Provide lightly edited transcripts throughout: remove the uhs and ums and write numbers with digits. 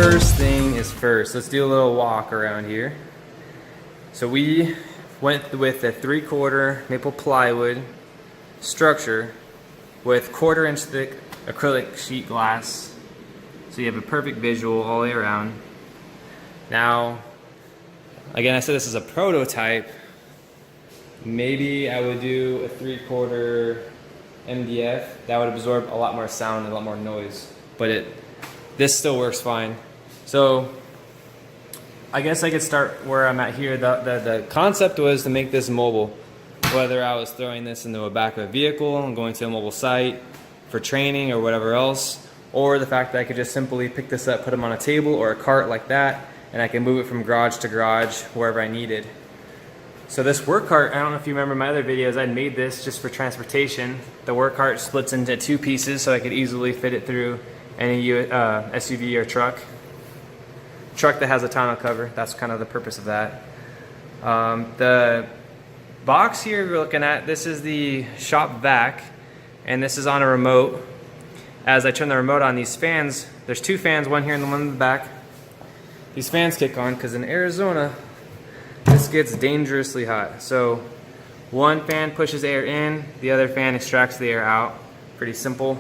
first thing is first. Let's do a little walk around here. So we went with a 3/4 maple plywood structure with 1/4 inch thick acrylic sheet glass. So you have a perfect visual all the way around. Now, again, I said this is a prototype. Maybe I would do a 3/4 MDF. That would absorb a lot more sound and a lot more noise. But this still works fine. So I guess I could start where I'm at here. The concept was to make this mobile. Whether I was throwing this into the back of a vehicle and going to a mobile site for training or whatever else, or the fact that I could just simply pick this up, put them on a table or a cart like that, and I can move it from garage to garage wherever I needed. So this work cart, I don't know if you remember my other videos, I made this just for transportation. The work cart splits into 2 pieces so I could easily fit it through any SUV or truck that has a tonneau cover. That's kind of the purpose of that. The box here we're looking at, this is the shop vac, and this is on a remote. As I turn the remote on, these fans, there's 2 fans, one here and one in the back. These fans kick on because in Arizona, this gets dangerously hot. So one fan pushes air in, the other fan extracts the air out. Pretty simple.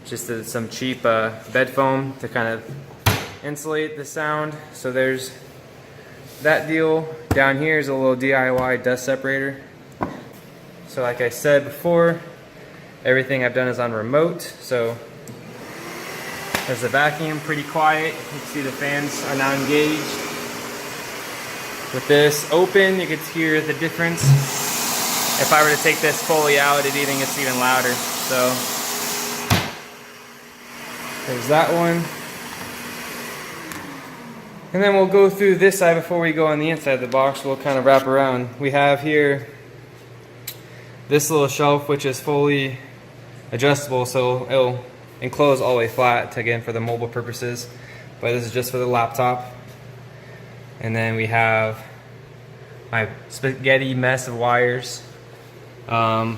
Just some cheap bed foam to kind of insulate the sound. So there's that deal. Down here is a little DIY dust separator. So like I said before, everything I've done is on remote. So there's the vacuum, pretty quiet. You can see the fans are now engaged. With this open, you can hear the difference. If I were to take this fully out, it even gets even louder. So there's that one. And then we'll go through this side before we go on the inside of the box. We'll kind of wrap around. We have here this little shelf, which is fully adjustable, so it'll enclose all the way flat, again, for the mobile purposes. But this is just for the laptop. And then we have my spaghetti mess of wires. So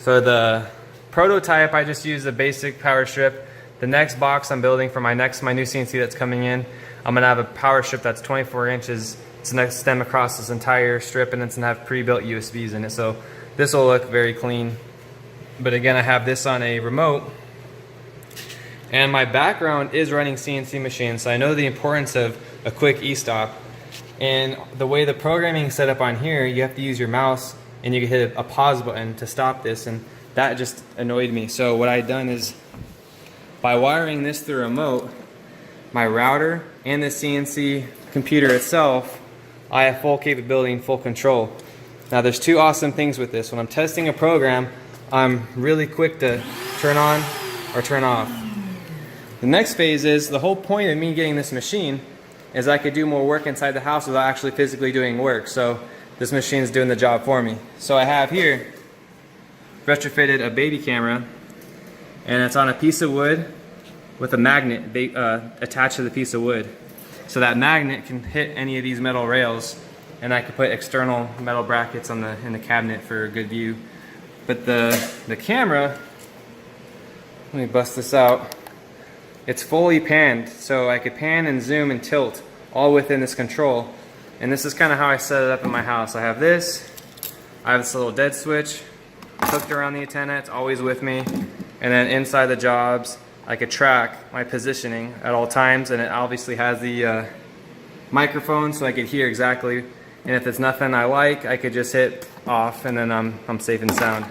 the prototype, I just used a basic power strip. The next box I'm building for my new CNC that's coming in, I'm gonna have a power strip that's 24 inches. It's gonna stem across this entire strip, and it's gonna have pre-built USBs in it. So this will look very clean. But again, I have this on a remote. And my background is running CNC machines, so I know the importance of a quick e-stop. And the way the programming is set up on here, you have to use your mouse and you can hit a pause button to stop this, and that just annoyed me. So what I've done is, by wiring this through a remote, my router and the CNC computer itself, I have full capability and full control. Now there's 2 awesome things with this. When I'm testing a program, I'm really quick to turn on or turn off. The next phase is, the whole point of me getting this machine is I could do more work inside the house without actually physically doing work. So this machine is doing the job for me. So I have here retrofitted a baby camera, and it's on a piece of wood with a magnet attached to the piece of wood. So that magnet can hit any of these metal rails, and I could put external metal brackets in the cabinet for a good view. But the camera, let me bust this out. It's fully panned, so I could pan and zoom and tilt all within this control. And this is kind of how I set it up in my house. I have this little dead switch hooked around the antenna. It's always with me. And then inside the jobs, I could track my positioning at all times, and it obviously has the microphone, so I could hear exactly. And if it's nothing I like, I could just hit off, and then I'm safe and sound.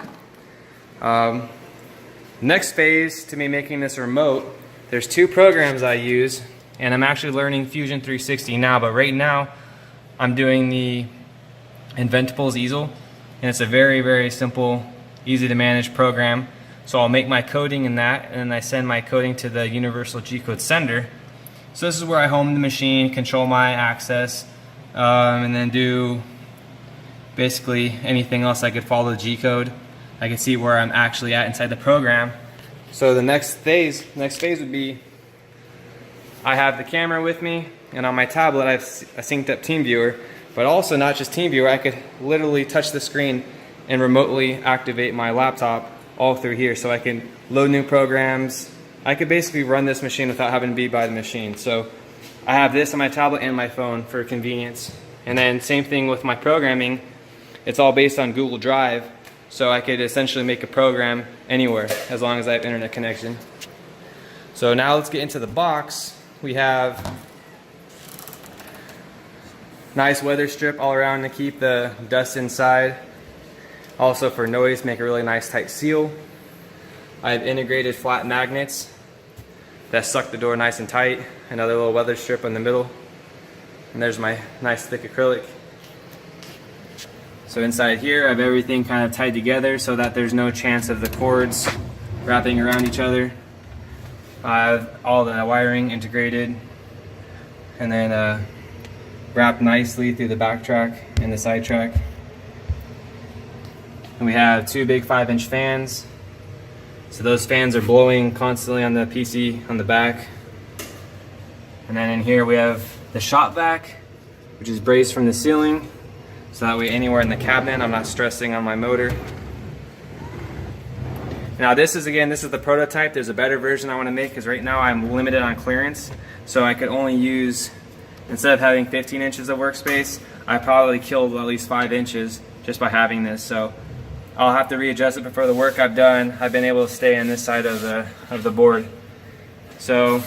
Next phase to me making this remote, there's 2 programs I use, and I'm actually learning Fusion 360 now, but right now I'm doing the Inventables easel, and it's a very, very simple, easy to manage program. So I'll make my coding in that, and then I send my coding to the universal G-code sender. So this is where I home the machine, control my access, and then do basically anything else. I could follow the G-code. I can see where I'm actually at inside the program. So the next phase would be, I have the camera with me, and on my tablet I have a synced up TeamViewer, but also not just TeamViewer, I could literally touch the screen and remotely activate my laptop all through here. So I can load new programs, I could basically run this machine without having to be by the machine. So I have this on my tablet and my phone for convenience. And then same thing with my programming. It's all based on Google Drive. So I could essentially make a program anywhere as long as I have internet connection. So now let's get into the box. We have nice weather strip all around to keep the dust inside. Also for noise, make a really nice tight seal. I have integrated flat magnets that suck the door nice and tight. Another little weather strip in the middle. And there's my nice thick acrylic. So inside here I have everything kind of tied together so that there's no chance of the cords wrapping around each other. I have all the wiring integrated and then wrapped nicely through the back track and the side track. And we have two big 5-inch fans. So those fans are blowing constantly on the PC on the back. And then in here we have the shop vac, which is braced from the ceiling. So that way anywhere in the cabinet I'm not stressing on my motor. Now this is the prototype. There's a better version I want to make because right now I'm limited on clearance. So I could only use, instead of having 15 inches of workspace, I probably killed at least 5 inches just by having this. So I'll have to readjust it, but for the work I've done, I've been able to stay on this side of the board. So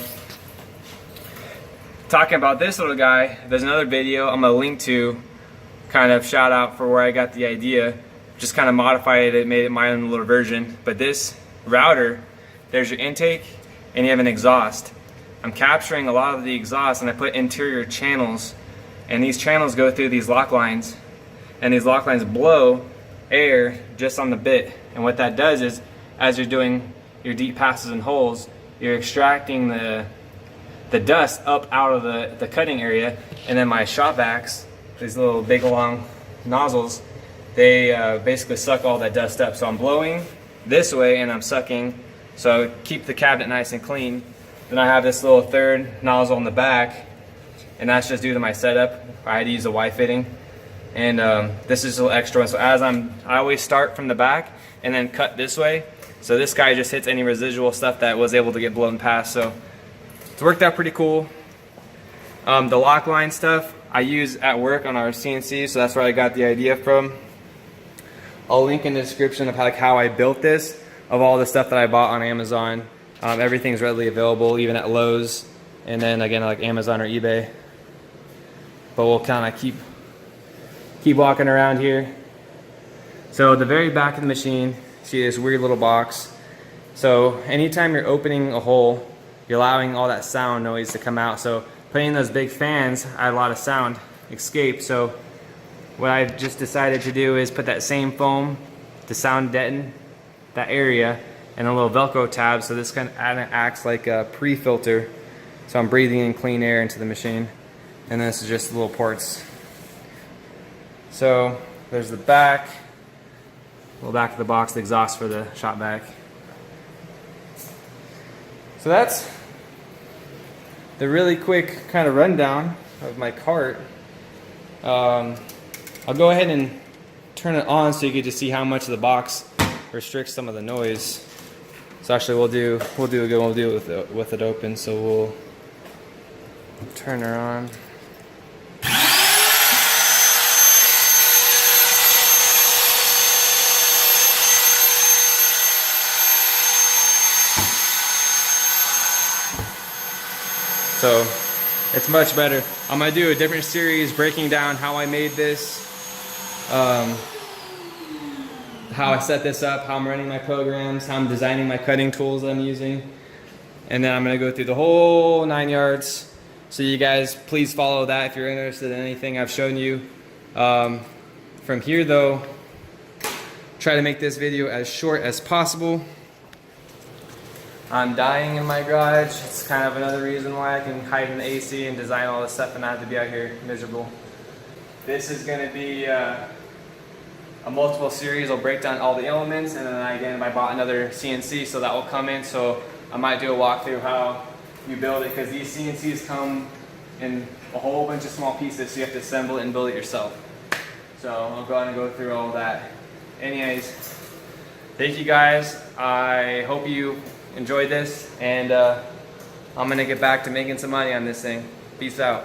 talking about this little guy, there's another video I'm going to link to, kind of shout out for where I got the idea. Just kind of modified it, made it my own little version. But this router, there's your intake and you have an exhaust. I'm capturing a lot of the exhaust and I put interior channels, and these channels go through these lock lines, and these lock lines blow air just on the bit. And what that does is, as you're doing your deep passes and holes, you're extracting the dust up out of the cutting area. And then my shop vacs, these little big long nozzles, they basically suck all that dust up. So I'm blowing this way and I'm sucking, so keep the cabinet nice and clean. Then I have this little third nozzle on the back, and that's just due to my setup. I had to use a Y fitting, and this is a little extra one. So I always start from the back and then cut this way. So this guy just hits any residual stuff that was able to get blown past. So it's worked out pretty cool. The lock line stuff I use at work on our CNC, so that's where I got the idea from. I'll link in the description of how I built this, of all the stuff that I bought on Amazon. Everything's readily available, even at Lowe's, and then again like Amazon or eBay. But we'll kind of keep walking around here. So the very back of the machine, see this weird little box. So anytime you're opening a hole, you're allowing all that sound noise to come out. So putting those big fans, I had a lot of sound escape. So what I've just decided to do is put that same foam to sound deaden that area, and a little Velcro tab, so this kind of acts like a pre-filter. So I'm breathing in clean air into the machine. And this is just the little ports. So there's the back, little back of the box, the exhaust for the shop vac. So that's the really quick kind of rundown of my cart. I'll go ahead and turn it on so you get to see how much the box restricts some of the noise. So actually we'll do it with it open. So we'll turn her on. So it's much better. I'm gonna do a different series breaking down how I made this, how I set this up, how I'm running my programs, how I'm designing my cutting tools that I'm using. And then I'm gonna go through the whole 9 yards. So you guys, please follow that if you're interested in anything I've shown you. From here though, try to make this video as short as possible. I'm dying in my garage. It's kind of another reason why I can hide in the AC and design all this stuff and not have to be out here miserable. This is going to be a multiple series. I'll break down all the elements, and then again I bought another CNC, so that will come in. So I might do a walkthrough how you build it, because these CNCs come in a whole bunch of small pieces, so you have to assemble it and build it yourself. So I'll go ahead and go through all that. Anyways, thank you guys. I hope you enjoyed this, and I'm gonna get back to making some money on this thing. Peace out.